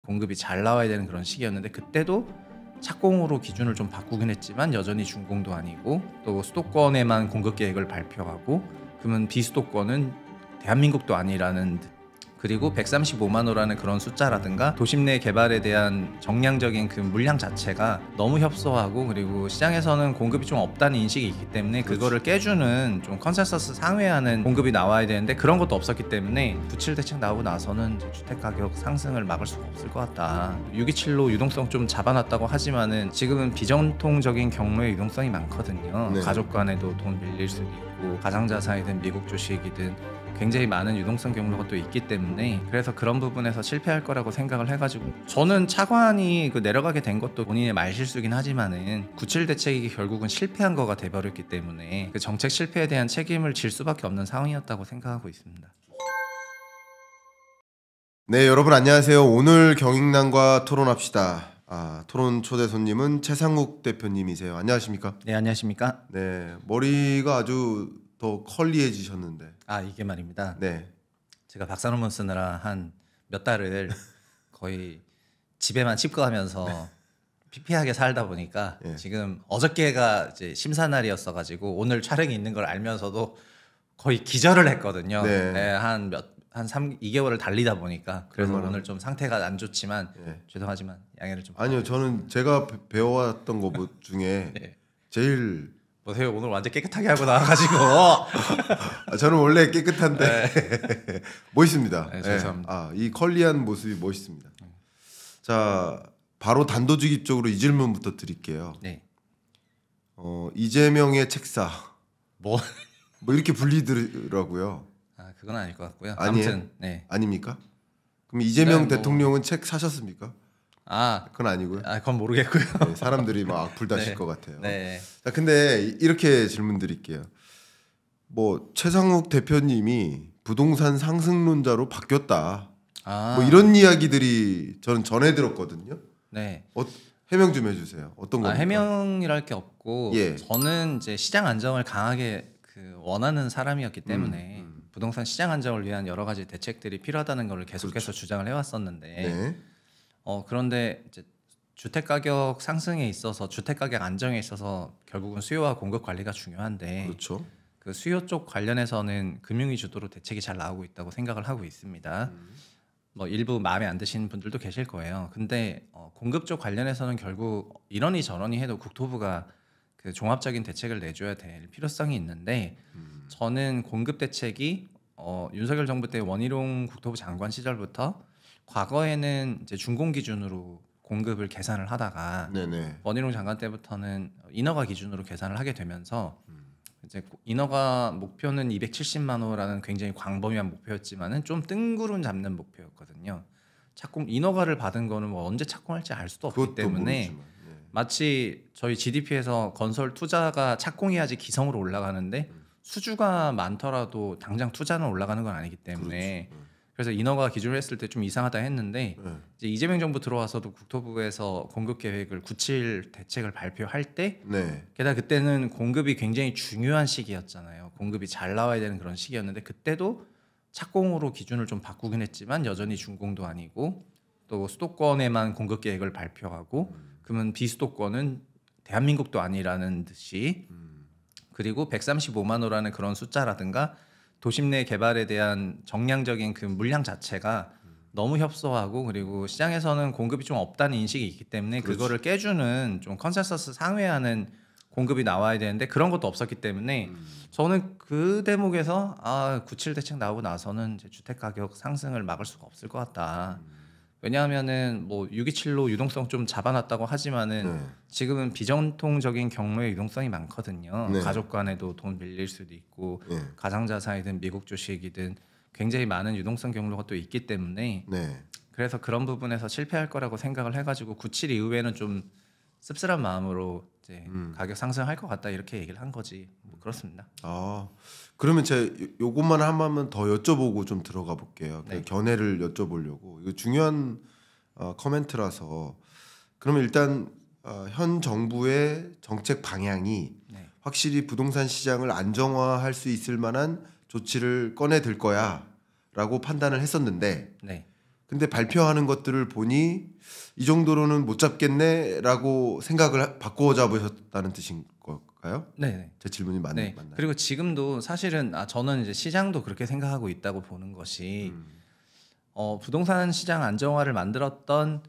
공급이 잘 나와야 되는 그런 시기였는데 그때도 착공으로 기준을 좀 바꾸긴 했지만 여전히 준공도 아니고 또 수도권에만 공급 계획을 발표하고 그러면 비수도권은 대한민국도 아니라는 그리고 135만 호라는 그런 숫자라든가 도심 내 개발에 대한 정량적인 그 물량 자체가 너무 협소하고 그리고 시장에서는 공급이 좀 없다는 인식이 있기 때문에 그거를 깨주는 좀 컨센서스 상회하는 공급이 나와야 되는데 그런 것도 없었기 때문에 97 대책 나오고 나서는 이제 주택 가격 상승을 막을 수가 없을 것 같다. 627로 유동성 좀 잡아놨다고 하지만은 지금은 비정통적인 경로의 유동성이 많거든요. 네. 가족 간에도 돈 빌릴 수도 있고 가상자산이든 미국 주식이든 굉장히 많은 유동성 경로가 또 있기 때문에 그래서 그런 부분에서 실패할 거라고 생각을 해가지고 저는 차관이 그 내려가게 된 것도 본인의 말실수긴 하지만은 97 대책이 결국은 실패한 거가 돼버렸기 때문에 그 정책 실패에 대한 책임을 질 수밖에 없는 상황이었다고 생각하고 있습니다. 네, 여러분 안녕하세요. 오늘 경익난과 토론합시다. 토론 초대 손님은 최상욱 대표님이세요. 안녕하십니까? 네, 안녕하십니까? 네, 머리가 아주 더 컬리해지셨는데. 이게 말입니다. 네. 제가 박사 논문 쓰느라 한 몇 달을 거의 집에만 칩거하면서 피피하게 살다 보니까 예. 지금 어저께가 이제 심사 날이었어가지고 오늘 촬영이 있는 걸 알면서도 거의 기절을 했거든요. 네. 네, 한 2개월을 달리다 보니까 그래서 그러면은- 오늘 좀 상태가 안 좋지만 예. 죄송하지만 양해를 좀 아니요, 저는 제가 배워왔던 것 중에 네. 제일 보세요. 오늘 완전 깨끗하게 하고 나와가지고 저는 원래 깨끗한데 멋있습니다. 네, 죄송합니다. 이 컬리한 모습이 멋있습니다. 자, 바로 단도직입적으로 이 질문부터 드릴게요. 네. 이재명의 책사 뭐 이렇게 불리더라고요. 그건 아닐 것 같고요. 아니에요? 아무튼 네. 아닙니까? 그럼 이재명 네, 뭐- 대통령은 책 사셨습니까? 아, 그건 아니고요. 그건 모르겠고요. 네, 사람들이 막 악플다실 네. 것 같아요. 네. 자, 근데 이렇게 질문 드릴게요. 뭐 최상욱 대표님이 부동산 상승론자로 바뀌었다. 뭐 이런 이야기들이 저는 전해 들었거든요. 네. 해명 좀 해주세요. 어떤 겁니까? 해명이랄 게 없고 예. 저는 이제 시장 안정을 강하게 원하는 사람이었기 때문에 부동산 시장 안정을 위한 여러 가지 대책들이 필요하다는 걸 계속해서 주장을 해왔었는데 네. 그런데 이제 주택 가격 상승에 있어서 주택 가격 안정에 있어서 결국은 수요와 공급 관리가 중요한데 그렇죠. 그 수요 쪽 관련해서는 금융위 주도로 대책이 잘 나오고 있다고 생각을 하고 있습니다. 뭐 일부 마음에 안 드시는 분들도 계실 거예요. 근데 공급 쪽 관련해서는 결국 이러니 저러니 해도 국토부가 그 종합적인 대책을 내줘야 될 필요성이 있는데 저는 공급 대책이 윤석열 정부 때 원희룡 국토부 장관 시절부터 과거에는 이제 준공 기준으로 공급을 계산을 하다가 네네. 원희룡 장관 때부터는 인허가 기준으로 계산을 하게 되면서 이제 인허가 목표는 270만 호라는 굉장히 광범위한 목표였지만은 좀 뜬구름 잡는 목표였거든요. 인허가를 받은 거는 뭐 언제 착공할지 알 수도 없기 그것도 때문에 모르지만. 네. 마치 저희 GDP에서 건설 투자가 착공해야지 기성으로 올라가는데 수주가 많더라도 당장 투자는 올라가는 건 아니기 때문에 그렇죠. 그래서 인허가 기준을 했을 때 좀 이상하다 했는데 네. 이제 이재명 정부 들어와서도 국토부에서 공급 계획을 97 대책을 발표할 때 네. 게다가 그때는 공급이 굉장히 중요한 시기였잖아요. 공급이 잘 나와야 되는 그런 시기였는데 그때도 착공으로 기준을 좀 바꾸긴 했지만 여전히 준공도 아니고 또 수도권에만 공급 계획을 발표하고 그러면 비수도권은 대한민국도 아니라는 듯이 그리고 135만 호라는 그런 숫자라든가 도심 내 개발에 대한 정량적인 그 물량 자체가 너무 협소하고 그리고 시장에서는 공급이 좀 없다는 인식이 있기 때문에 그렇지. 그거를 깨주는 좀 컨센서스 상회하는 공급이 나와야 되는데 그런 것도 없었기 때문에 저는 그 대목에서 97 대책 나오고 나서는 이제 주택 가격 상승을 막을 수가 없을 것 같다. 왜냐하면은 뭐 627로 유동성 좀 잡아놨다고 하지만은 네. 지금은 비정통적인 경로의 유동성이 많거든요. 네. 가족 간에도 돈 빌릴 수도 있고 네. 가상자산이든 미국 주식이든 굉장히 많은 유동성 경로가 또 있기 때문에 네. 그래서 그런 부분에서 실패할 거라고 생각을 해가지고 97 이후에는 좀 씁쓸한 마음으로 이제 가격 상승할 것 같다 이렇게 얘기를 한 거지. 뭐 그렇습니다. 그러면 제가 요것만 한 번만 더 여쭤보고 좀 들어가 볼게요. 네. 견해를 여쭤보려고. 이거 중요한 코멘트라서. 그러면 일단 현 정부의 정책 방향이 네. 확실히 부동산 시장을 안정화할 수 있을 만한 조치를 꺼내 들 거야라고 판단을 했었는데 네. 근데 발표하는 것들을 보니 이 정도로는 못 잡겠네라고 생각을 바꾸어 잡으셨다는 뜻인 걸까요? 네. 제 질문이 맞나요? 그리고 지금도 사실은 저는 이제 시장도 그렇게 생각하고 있다고 보는 것이 부동산 시장 안정화를 만들었던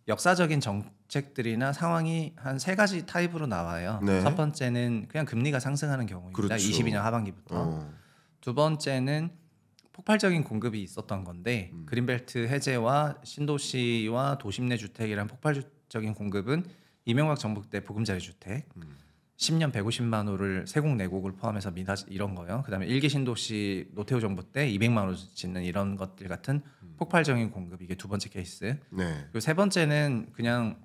역사적인 정책들이나 상황이 한 세 가지 타입으로 나와요. 네. 첫 번째는 그냥 금리가 상승하는 경우입니다. 그렇죠. 22년 하반기부터. 두 번째는 폭발적인 공급이 있었던 건데 그린벨트 해제와 신도시와 도심 내 주택이란 폭발적인 공급은 이명박 정부 때 보금자리 주택 10년 150만 호를 세곡 내곡을 포함해서 미다 이런 거요. 그다음에 일기 신도시 노태우 정부 때 200만 호 짓는 이런 것들 같은 폭발적인 공급 이게 두 번째 케이스. 네. 그리고 세 번째는 그냥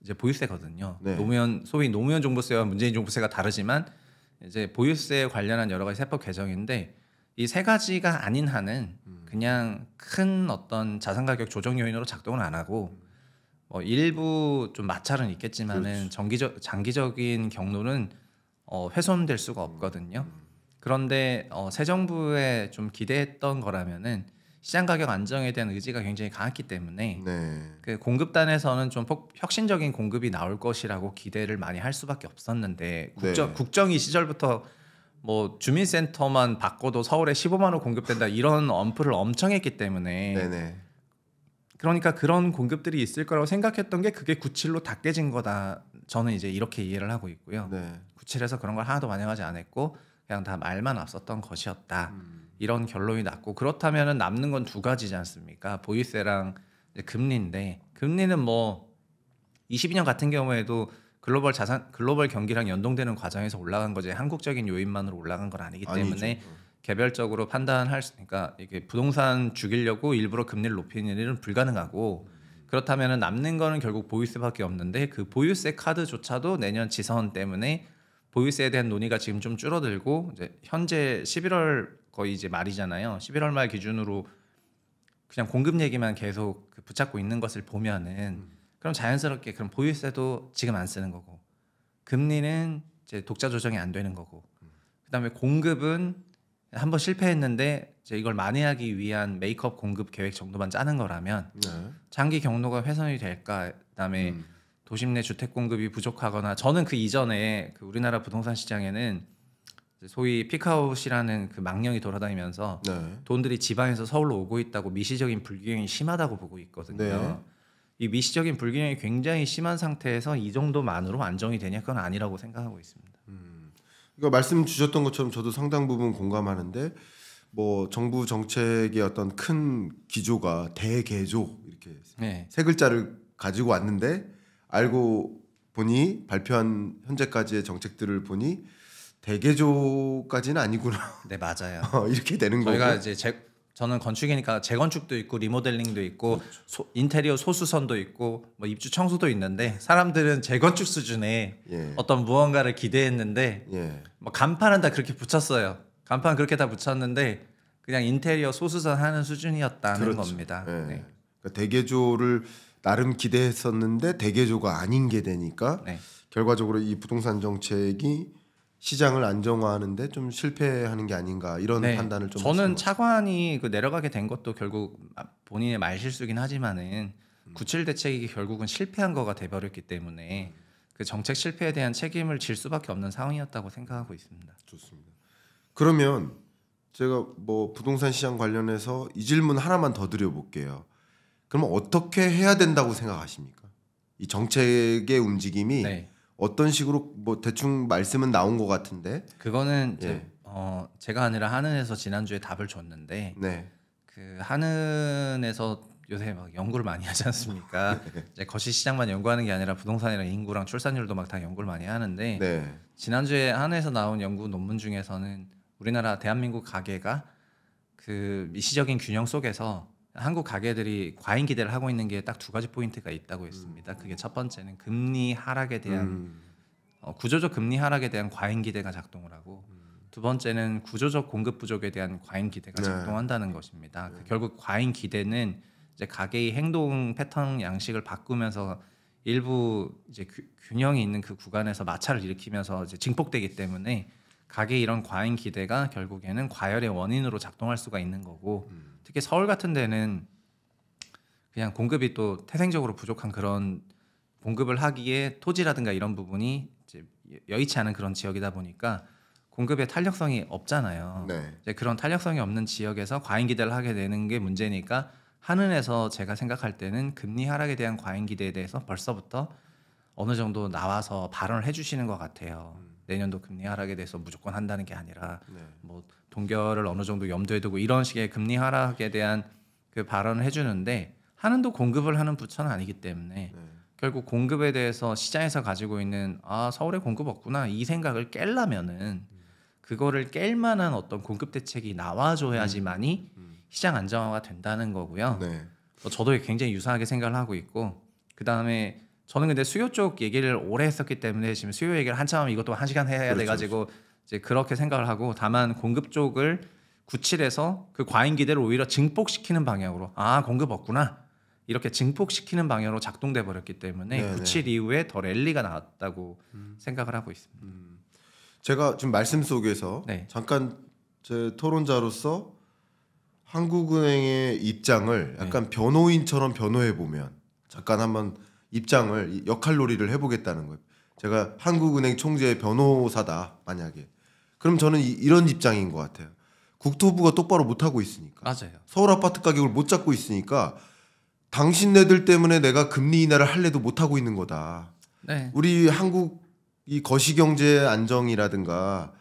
이제 보유세거든요. 네. 소위 노무현 종부세와 문재인 종부세가 다르지만 이제 보유세에 관련한 여러 가지 세법 개정인데 이 세 가지가 아닌 한은 그냥 큰 어떤 자산 가격 조정 요인으로 작동을 안 하고 뭐 일부 좀 마찰은 있겠지만은 장기적인 경로는 훼손될 수가 없거든요. 그런데 새 정부에 좀 기대했던 거라면은 시장 가격 안정에 대한 의지가 굉장히 강했기 때문에 네. 그 공급단에서는 좀 혁신적인 공급이 나올 것이라고 기대를 많이 할 수밖에 없었는데 국정이 시절부터 뭐 주민센터만 바꿔도 서울에 15만 호 공급된다 이런 언플을 엄청 했기 때문에 네네. 그러니까 그런 공급들이 있을 거라고 생각했던 게 그게 97로 다 깨진 거다. 저는 이제 이렇게 이해를 하고 있고요. 네. 97에서 그런 걸 하나도 반영하지 않았고 그냥 다 말만 앞섰던 것이었다. 이런 결론이 났고 그렇다면은 남는 건 두 가지지 않습니까? 보유세랑 이제 금리인데 금리는 뭐 22년 같은 경우에도 글로벌 경기랑 연동되는 과정에서 올라간 거지 한국적인 요인만으로 올라간 건 아니기 때문에 아니죠. 개별적으로 판단할 수, 그러니까 이게 부동산 죽이려고 일부러 금리를 높이는 일은 불가능하고 그렇다면 남는 거는 결국 보유세밖에 없는데 그 보유세 카드조차도 내년 지선 때문에 보유세에 대한 논의가 지금 좀 줄어들고 이제 현재 11월 거의 이제 말이잖아요. 11월 말 기준으로 그냥 공급 얘기만 계속 붙잡고 있는 것을 보면은 그럼 자연스럽게 그럼 보유세도 지금 안 쓰는 거고 금리는 이제 독자 조정이 안 되는 거고 그다음에 공급은 한번 실패했는데 이제 이걸 만회하기 위한 메이크업 공급 계획 정도만 짜는 거라면 네. 장기 경로가 훼손이 될까? 그다음에 도심 내 주택 공급이 부족하거나 저는 그 이전에 그 우리나라 부동산 시장에는 소위 피크아웃이라는 그 망령이 돌아다니면서 네. 돈들이 지방에서 서울로 오고 있다고 미시적인 불균형이 심하다고 보고 있거든요. 네. 이 미시적인 불균형이 굉장히 심한 상태에서 이 정도만으로 안정이 되냐 그건 아니라고 생각하고 있습니다. 그러니까 말씀 주셨던 것처럼 저도 상당 부분 공감하는데 뭐 정부 정책의 어떤 큰 기조가 대개조 이렇게 네. 세 글자를 가지고 왔는데 알고 보니 발표한 현재까지의 정책들을 보니 대개조까지는 아니구나. 네 맞아요. 이렇게 되는 저희가 거고. 이제 저는 건축이니까 재건축도 있고 리모델링도 있고 인테리어 소수선도 있고 뭐 입주 청소도 있는데 사람들은 재건축 수준의 예. 어떤 무언가를 기대했는데 예. 뭐 간판은 다 그렇게 붙였어요. 간판 그렇게 다 붙였는데 그냥 인테리어 소수선 하는 수준이었다는 그렇죠. 겁니다. 예. 네. 그러니까 대개조를 나름 기대했었는데 대개조가 아닌 게 되니까 네. 결과적으로 이 부동산 정책이 시장을 안정화하는데 좀 실패하는 게 아닌가 이런 네. 판단을 좀 저는 하시는 차관이 그 내려가게 된 것도 결국 본인의 말실수긴 하지만은 97 대책이 결국은 실패한 거가 돼버렸기 때문에 그 정책 실패에 대한 책임을 질 수밖에 없는 상황이었다고 생각하고 있습니다. 좋습니다. 그러면 제가 뭐 부동산 시장 관련해서 이 질문 하나만 더 드려볼게요. 그러면 어떻게 해야 된다고 생각하십니까? 이 정책의 움직임이 네. 어떤 식으로 뭐 대충 말씀은 나온 것 같은데. 그거는 이제 예. 제가 아니라 한은에서 지난주에 답을 줬는데 네. 그 한은에서 요새 막 연구를 많이 하지 않습니까? 이제 거시 시장만 연구하는 게 아니라 부동산이랑 인구랑 출산율도 막 다 연구를 많이 하는데 네. 지난주에 한은에서 나온 연구 논문 중에서는 우리나라 대한민국 가계가 그 미시적인 균형 속에서 한국 가계들이 과잉 기대를 하고 있는 게 딱 두 가지 포인트가 있다고 했습니다. 그게 첫 번째는 금리 하락에 대한 구조적 금리 하락에 대한 과잉 기대가 작동을 하고 두 번째는 구조적 공급 부족에 대한 과잉 기대가 네. 작동한다는 것입니다. 결국 과잉 기대는 이제 가계의 행동 패턴 양식을 바꾸면서 일부 이제 균형이 있는 그 구간에서 마찰을 일으키면서 이제 증폭되기 때문에 가계의 이런 과잉 기대가 결국에는 과열의 원인으로 작동할 수가 있는 거고 특히 서울 같은 데는 그냥 공급이 또 태생적으로 부족한 그런 공급을 하기에 토지라든가 이런 부분이 이제 여의치 않은 그런 지역이다 보니까 공급의 탄력성이 없잖아요. 네. 이제 그런 탄력성이 없는 지역에서 과잉 기대를 하게 되는 게 문제니까 한은에서 제가 생각할 때는 금리 하락에 대한 과잉 기대에 대해서 벌써부터 어느 정도 나와서 발언을 해주시는 것 같아요. 내년도 금리 하락에 대해서 무조건 한다는 게 아니라 네. 뭐 동결을 어느 정도 염두에 두고 이런 식의 금리 하락에 대한 그 발언을 해주는데 한은도 공급을 하는 부처는 아니기 때문에 네. 결국 공급에 대해서 시장에서 가지고 있는 서울에 공급 없구나 이 생각을 깰려면은 그거를 깰 만한 어떤 공급 대책이 나와줘야지만이 시장 안정화가 된다는 거고요. 네. 저도 굉장히 유사하게 생각을 하고 있고 그 다음에 저는 근데 수요 쪽 얘기를 오래 했었기 때문에 지금 수요 얘기를 한참 하면 이것도 1시간 해야 그렇죠. 돼가지고 이제 그렇게 생각을 하고 다만 공급 쪽을 구칠해서 그 과잉 기대를 오히려 증폭시키는 방향으로 공급 없구나 이렇게 증폭시키는 방향으로 작동돼 버렸기 때문에 네네. 97 이후에 더 랠리가 나왔다고 생각을 하고 있습니다. 제가 지금 말씀 속에서 네. 잠깐 제 토론자로서 한국은행의 입장을 약간 변호인처럼 변호해 보면 잠깐 한번 입장을 역할놀이를 해보겠다는 거예요. 제가 한국은행 총재의 변호사다 만약에 그럼 저는 이런 입장인 것 같아요. 국토부가 똑바로 못 하고 있으니까 맞아요. 서울 아파트 가격을 못 잡고 있으니까 당신네들 때문에 내가 금리 인하를 할래도 못 하고 있는 거다. 네. 우리 한국 이 거시경제 안정이라든가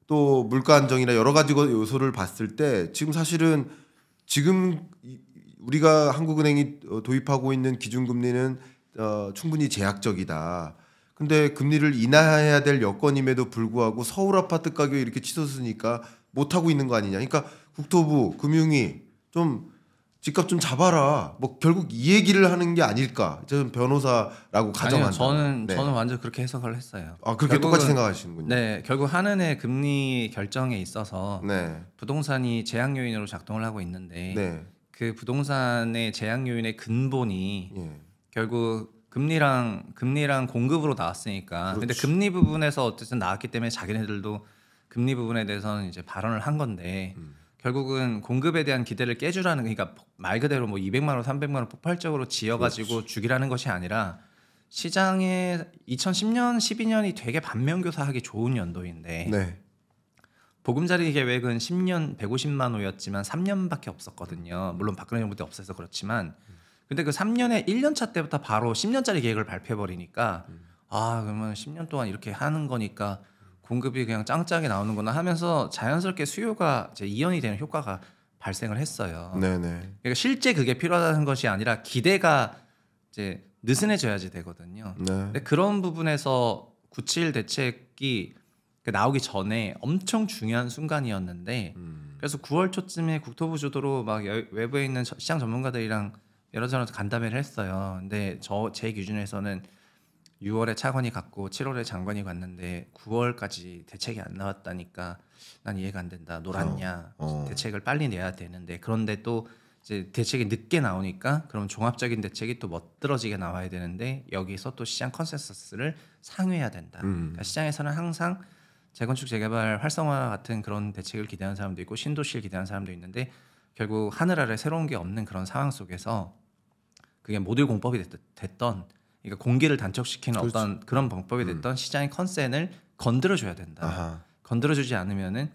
또 물가 안정이나 여러 가지 요소를 봤을 때 지금 사실은 지금 우리가 한국은행이 도입하고 있는 기준금리는 충분히 제약적이다. 근데 금리를 인하해야 될 여건임에도 불구하고 서울 아파트 가격이 이렇게 치솟으니까 못 하고 있는 거 아니냐. 그러니까 국토부, 금융위 좀 집값 좀 잡아라. 뭐 결국 이 얘기를 하는 게 아닐까. 저는 변호사라고 가정한다. 아니요, 저는 완전 그렇게 해석을 했어요. 그렇게 똑같이 생각하시는군요. 네, 결국 한은의 금리 결정에 있어서 네. 부동산이 제약 요인으로 작동을 하고 있는데 네. 그 부동산의 제약 요인의 근본이 예. 결국 금리랑 공급으로 나왔으니까. 근데 금리 부분에서 어쨌든 나왔기 때문에 자기네들도 금리 부분에 대해서는 이제 발언을 한 건데 결국은 공급에 대한 기대를 깨주라는, 그러니까 말 그대로 뭐 200만 원, 300만 원 폭발적으로 지어가지고 죽이라는 것이 아니라 시장에 2010년, 12년이 되게 반면교사하기 좋은 연도인데 네. 보금자리 계획은 10년 150만 호였지만 3년밖에 없었거든요. 물론 박근혜 정부 때 없어서 그렇지만 근데 그 3년에 1년차 때부터 바로 10년짜리 계획을 발표해버리니까 그러면 10년 동안 이렇게 하는 거니까 공급이 그냥 짱짱하게 나오는구나 하면서 자연스럽게 수요가 이제 이연이 되는 효과가 발생을 했어요. 네네. 그러니까 실제 그게 필요하다는 것이 아니라 기대가 이제 느슨해져야지 되거든요. 네. 근데 그런 부분에서 97 대책이 나오기 전에 엄청 중요한 순간이었는데 그래서 9월 초쯤에 국토부 주도로 막 외부에 있는 시장 전문가들이랑 여러 사람한테 간담회를 했어요. 근데 제 기준에서는 6월에 차관이 갔고 7월에 장관이 갔는데 9월까지 대책이 안 나왔다니까 난 이해가 안 된다. 놀았냐? 대책을 빨리 내야 되는데 그런데 또 이제 대책이 늦게 나오니까 그럼 종합적인 대책이 또 멋들어지게 나와야 되는데 여기서 또 시장 컨센서스를 상회해야 된다. 그러니까 시장에서는 항상 재건축 재개발 활성화 같은 그런 대책을 기대하는 사람도 있고 신도시를 기대하는 사람도 있는데 결국 하늘 아래 새로운 게 없는 그런 상황 속에서 그게 모듈 공법이 됐던 그러니까 공기를 단축시키는 그렇지. 어떤 그런 방법이 됐던 시장의 컨센을 건드려줘야 된다. 아하. 건드려주지 않으면은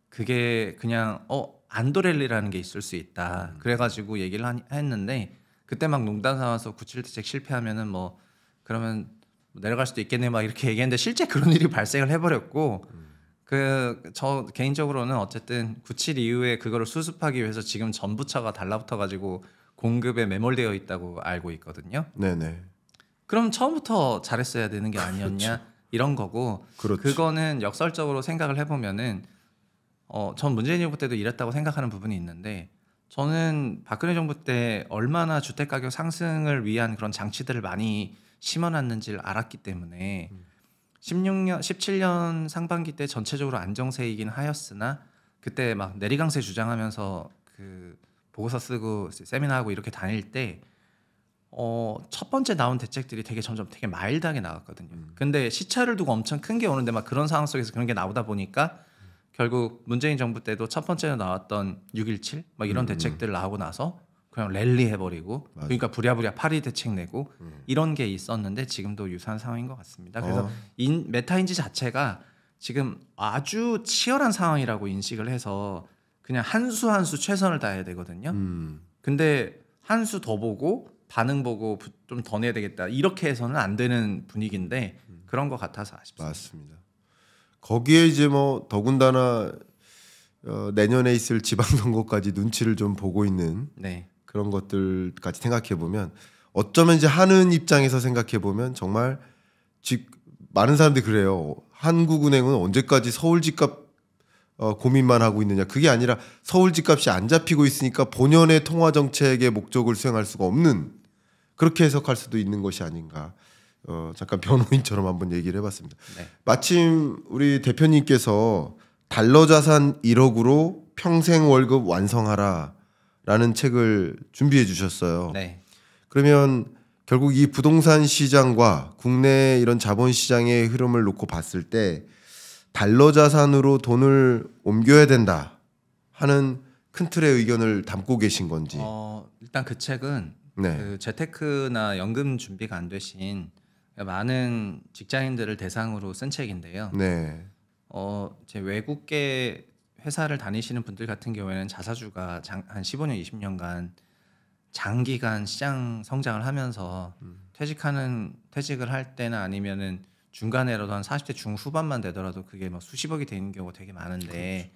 그게 그냥 안도랠리라는 게 있을 수 있다. 그래가지고 얘기를 했는데 그때 막 농담 삼아서 97 대책 실패하면은 뭐 그러면 내려갈 수도 있겠네 막 이렇게 얘기했는데 실제 그런 일이 발생을 해버렸고 저 개인적으로는 어쨌든 97 이후에 그거를 수습하기 위해서 지금 전부처가 달라붙어가지고 공급에 매몰되어 있다고 알고 있거든요. 네네. 그럼 처음부터 잘했어야 되는 게 아니었냐 이런 거고 그렇지. 그거는 역설적으로 생각을 해보면은 전 문재인 정부 때도 이랬다고 생각하는 부분이 있는데 저는 박근혜 정부 때 얼마나 주택 가격 상승을 위한 그런 장치들을 많이 심어놨는지를 알았기 때문에 17년 상반기 때 전체적으로 안정세이긴 하였으나 그때 막 내리강세 주장하면서 그 보고서 쓰고 세미나 하고 이렇게 다닐 때 첫 번째 나온 대책들이 점점 되게 마일드하게 나왔거든요. 근데 시차를 두고 엄청 큰 게 오는데 막 그런 상황 속에서 그런 게 나오다 보니까 결국 문재인 정부 때도 첫 번째로 나왔던 6.17 막 이런 대책들 나오고 나서 그냥 랠리 해버리고 맞아. 그러니까 부랴부랴 파리 대책 내고 이런 게 있었는데 지금도 유사한 상황인 것 같습니다. 그래서 메타인지 자체가 지금 아주 치열한 상황이라고 인식을 해서 그냥 한 수 한 수 최선을 다해야 되거든요. 근데 한 수 더 보고 반응 보고 좀 더 내야 되겠다 이렇게 해서는 안 되는 분위기인데 그런 것 같아서 아쉽습니다. 맞습니다. 거기에 이제 뭐 더군다나 내년에 있을 지방선거까지 눈치를 좀 보고 있는 네. 그런 것들까지 생각해 보면 어쩌면 이제 하는 입장에서 생각해 보면 정말 많은 사람들이 그래요. 한국은행은 언제까지 서울 집값 고민만 하고 있느냐. 그게 아니라 서울 집값이 안 잡히고 있으니까 본연의 통화 정책의 목적을 수행할 수가 없는 그렇게 해석할 수도 있는 것이 아닌가. 잠깐 변호인처럼 한번 얘기를 해봤습니다. 네. 마침 우리 대표님께서 달러 자산 1억으로 평생 월급 완성하라라는 책을 준비해 주셨어요. 네. 그러면 결국 이 부동산 시장과 국내 이런 자본 시장의 흐름을 놓고 봤을 때 달러 자산으로 돈을 옮겨야 된다 하는 큰 틀의 의견을 담고 계신 건지. 일단 그 책은 네. 그 재테크나 연금 준비가 안 되신 많은 직장인들을 대상으로 쓴 책인데요. 네. 제 외국계 회사를 다니시는 분들 같은 경우에는 자사주가 한 15년, 20년간 장기간 시장 성장을 하면서 퇴직을 할 때나 아니면은 중간에라도 한 40대 중후반만 되더라도 그게 뭐 수십억이 되는 경우가 되게 많은데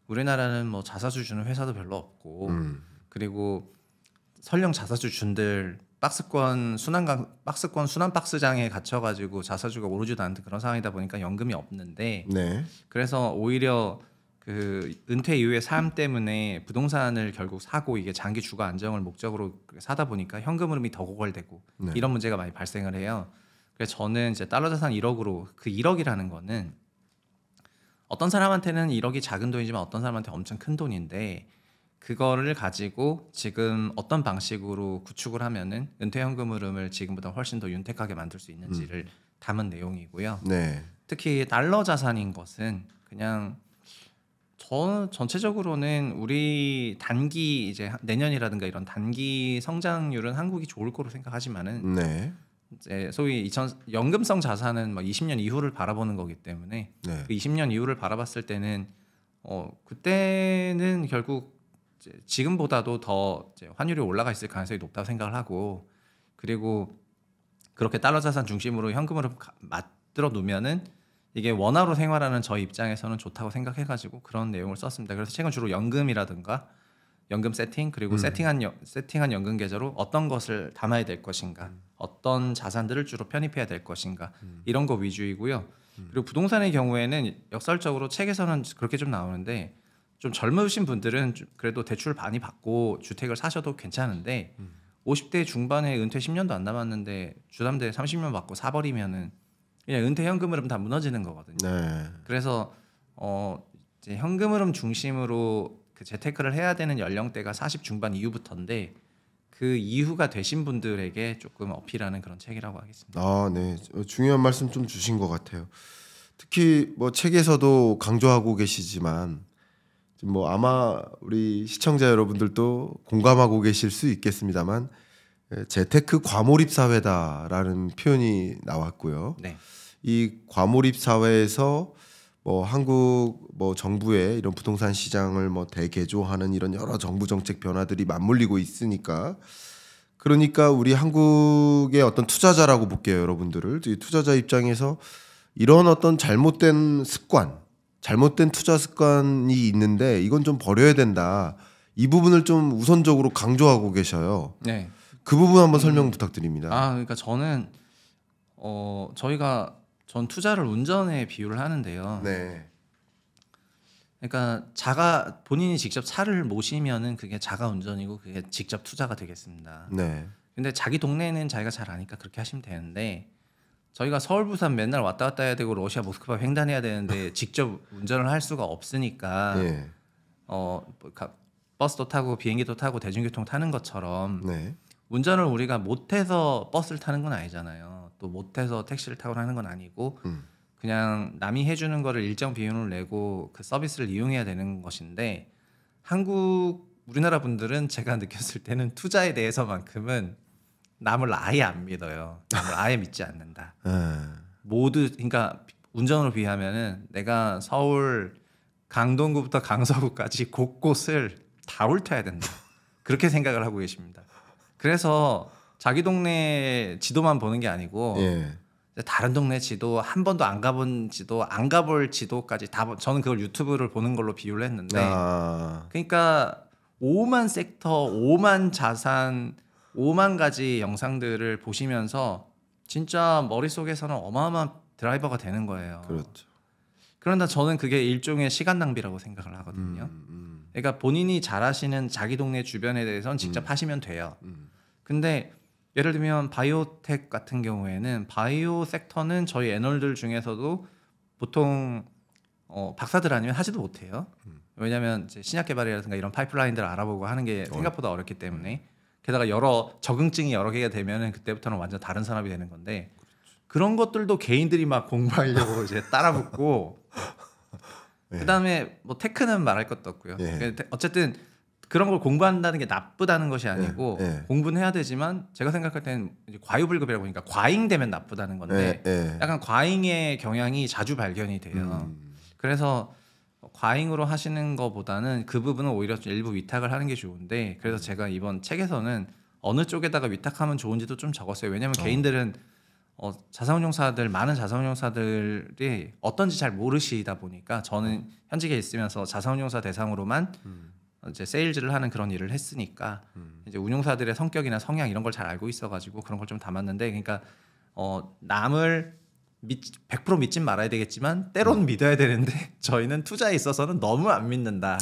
우리나라는 뭐 자사주 주는 회사도 별로 없고 그리고 설령 자사주 준들 박스권 순환 박스장에 갇혀가지고 자사주가 오르지도 않는 그런 상황이다 보니까 연금이 없는데 네. 그래서 오히려 그 은퇴 이후의 삶 때문에 부동산을 결국 사고 이게 장기 주거 안정을 목적으로 사다 보니까 현금 흐름이 더 고갈되고 네. 이런 문제가 많이 발생을 해요. 그래서 저는 이제 달러 자산 1억으로 그 1억이라는 거는 어떤 사람한테는 1억이 작은 돈이지만 어떤 사람한테 엄청 큰 돈인데 그거를 가지고 지금 어떤 방식으로 구축을 하면은 은퇴 현금 흐름을 지금보다 훨씬 더 윤택하게 만들 수 있는지를 담은 내용이고요. 네. 특히 달러 자산인 것은 그냥 전체적으로는 우리 단기 이제 내년이라든가 이런 단기 성장률은 한국이 좋을 거로 생각하지만은 네. 이제 소위 연금성 자산은 막 20년 이후를 바라보는 거기 때문에 네. 그 20년 이후를 바라봤을 때는 그때는 결국 이제 지금보다도 더 이제 환율이 올라가 있을 가능성이 높다고 생각을 하고 그리고 그렇게 달러 자산 중심으로 현금으로 만들어 놓으면은 이게 원화로 생활하는 저희 입장에서는 좋다고 생각해가지고 그런 내용을 썼습니다. 그래서 책은 주로 연금이라든가 연금 세팅 그리고 세팅한 연금 계좌로 어떤 것을 담아야 될 것인가 어떤 자산들을 주로 편입해야 될 것인가 이런 거 위주이고요. 그리고 부동산의 경우에는 역설적으로 책에서는 그렇게 좀 나오는데 좀 젊으신 분들은 그래도 대출 많이 받고 주택을 사셔도 괜찮은데 50대 중반에 은퇴 10년도 안 남았는데 주담대 30년 받고 사버리면은 그냥 은퇴 현금 흐름 다 무너지는 거거든요. 네. 그래서 이제 현금 흐름 중심으로 그 재테크를 해야 되는 연령대가 40 중반 이후부터인데 그 이후가 되신 분들에게 조금 어필하는 그런 책이라고 하겠습니다. 아, 네. 중요한 말씀 좀 주신 것 같아요. 특히 뭐 책에서도 강조하고 계시지만 뭐 아마 우리 시청자 여러분들도 공감하고 계실 수 있겠습니다만 재테크 과몰입 사회다라는 표현이 나왔고요. 네. 이 과몰입 사회에서 뭐 한국 뭐 정부의 이런 부동산 시장을 뭐 대개조하는 이런 여러 정부 정책 변화들이 맞물리고 있으니까 그러니까 우리 한국의 어떤 투자자라고 볼게요, 여러분들을. 이 투자자 입장에서 이런 어떤 잘못된 투자 습관이 있는데 이건 좀 버려야 된다. 이 부분을 좀 우선적으로 강조하고 계셔요. 네. 그 부분 한번 설명 부탁드립니다. 그러니까 저는 전 투자를 운전에 비유를 하는데요. 네. 그러니까 본인이 직접 차를 모시면은 그게 자가 운전이고 그게 직접 투자가 되겠습니다. 네. 근데 자기 동네는 자기가 잘 아니까 그렇게 하시면 되는데 저희가 서울 부산 맨날 왔다 갔다 해야 되고 러시아 모스크바 횡단해야 되는데 직접 운전을 할 수가 없으니까 네. 버스도 타고 비행기도 타고 대중교통 타는 것처럼 네. 운전을 우리가 못해서 버스를 타는 건 아니잖아요. 또 못해서 택시를 타고 하는 건 아니고 그냥 남이 해주는 거를 일정 비용을 내고 그 서비스를 이용해야 되는 것인데 한국 우리나라 분들은 제가 느꼈을 때는 투자에 대해서만큼은 남을 아예 안 믿어요. 남을 아예 믿지 않는다. 모두 그러니까 운전으로 비하면은 내가 서울 강동구부터 강서구까지 곳곳을 다 훑어야 된다. 그렇게 생각을 하고 계십니다. 그래서 자기 동네 지도만 보는 게 아니고 예. 다른 동네 지도 한 번도 안 가본 지도 안 가볼 지도까지 다 저는 그걸 유튜브를 보는 걸로 비유를 했는데 그러니까 5만 섹터 5만 자산 5만 가지 영상들을 보시면서 진짜 머릿속에서는 어마어마한 드라이버가 되는 거예요. 그렇죠. 그런데 저는 그게 일종의 시간 낭비라고 생각을 하거든요. 그러니까 본인이 잘 아시는 자기 동네 주변에 대해서는 직접 하시면 돼요. 근데 예를 들면 바이오텍 같은 경우에는 바이오 섹터는 저희 애널들 중에서도 보통 박사들 아니면 하지도 못해요. 왜냐하면 이제 신약 개발이라든가 이런 파이프라인들을 알아보고 하는 게 생각보다 어렵기 때문에 게다가 여러 적응증이 여러 개가 되면은 그때부터는 완전 다른 산업이 되는 건데 그런 것들도 개인들이 막 공부하려고 이제 따라붙고 그다음에 뭐 테크는 말할 것도 없고요. 어쨌든 그런 걸 공부한다는 게 나쁘다는 것이 아니고 공부는 해야 되지만 제가 생각할 때는 이제 과유불급이라고 보니까 과잉되면 나쁘다는 건데 약간 과잉의 경향이 자주 발견이 돼요. 그래서 과잉으로 하시는 것보다는 그 부분은 오히려 일부 위탁을 하는 게 좋은데 그래서 제가 이번 책에서는 어느 쪽에다가 위탁하면 좋은지도 좀 적었어요. 왜냐하면 개인들은 자산운용사들 많은 자산운용사들이 어떤지 잘 모르시다 보니까 저는 현직에 있으면서 자산운용사 대상으로만 이제 세일즈를 하는 그런 일을 했으니까 이제 운용사들의 성격이나 성향 이런 걸 잘 알고 있어가지고 그런 걸 좀 담았는데 그러니까 남을 100% 믿진 말아야 되겠지만 때로는 믿어야 되는데 저희는 투자에 있어서는 너무 안 믿는다.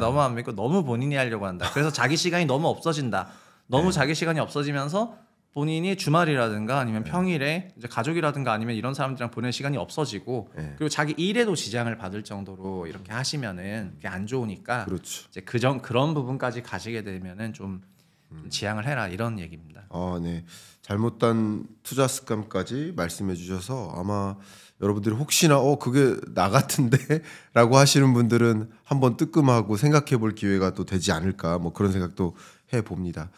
너무 안 믿고 너무 본인이 하려고 한다. 그래서 자기 시간이 너무 없어진다. 너무 자기 시간이 없어지면서 본인이 주말이라든가 아니면 평일에 이제 가족이라든가 아니면 이런 사람들이랑 보낼 시간이 없어지고 그리고 자기 일에도 지장을 받을 정도로 이렇게 하시면은 그게 안 좋으니까 그렇죠. 이제 그런 부분까지 가시게 되면은 좀 지양을 해라 이런 얘기입니다. 네. 잘못된 투자 습관까지 말씀해 주셔서 아마 여러분들이 혹시나 그게 나 같은데라고 하시는 분들은 한번 뜨끔하고 생각해 볼 기회가 또 되지 않을까 뭐 그런 생각도 해 봅니다.